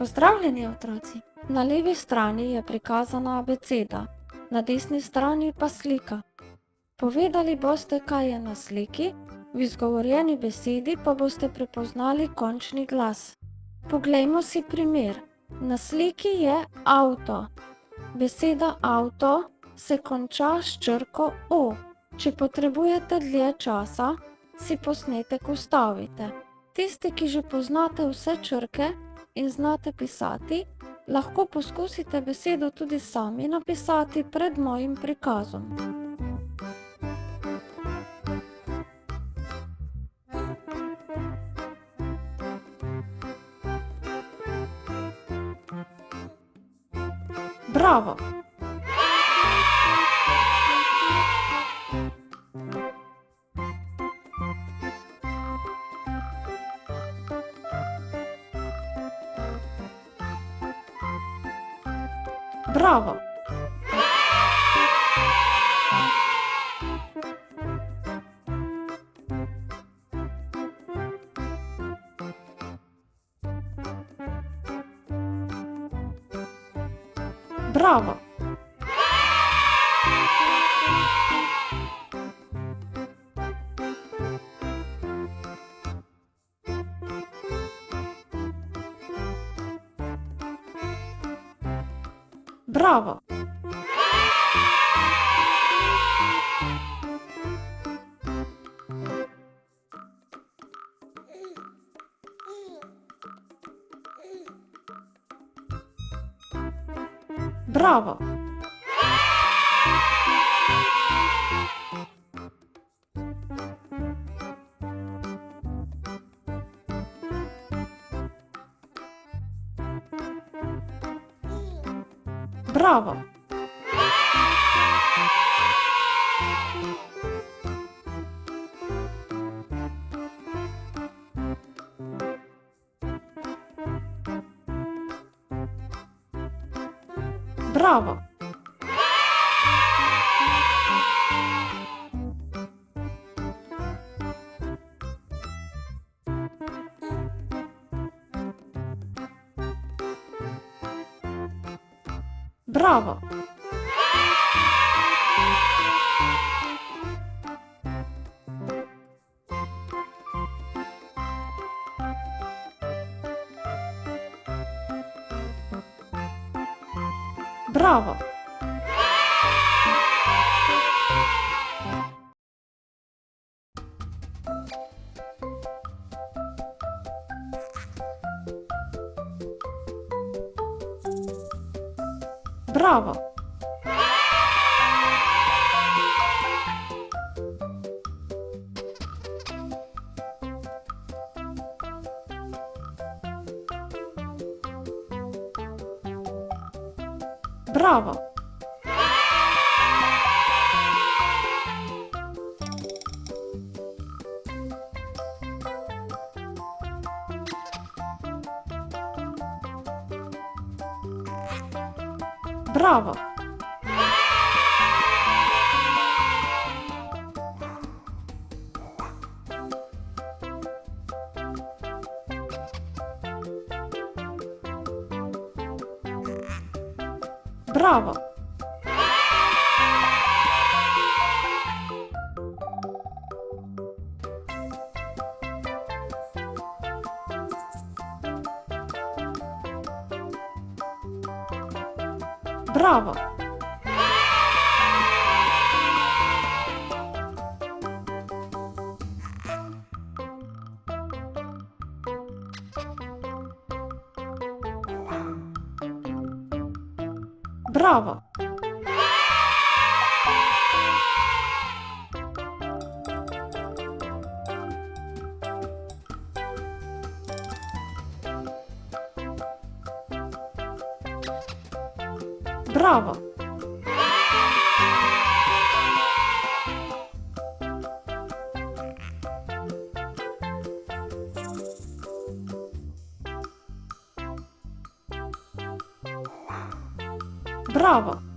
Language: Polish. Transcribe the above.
Pozdravljeni otroci! Na levi strani je prikazana abeceda, na desni strani pa slika. Povedali boste, kaj je na sliki, v izgovorjeni besedi pa boste prepoznali končni glas. Poglejmo si primer. Na sliki je avto. Beseda avto se konča s črko O. Če potrebujete dlje časa, si posnetek ustavite. Tisti, ki že poznate vse črke in znate pisati, lahko poskusite besedo tudi sami napisati pred mojim prikazom. Bravo! Bravo! Bravo! Bravo! Bravo! Bravo! Bravo! Bravo! Bravo! Bravo! Bravo! Bravo! Bravo! Bravo! Bravo! Bravo! Bravo!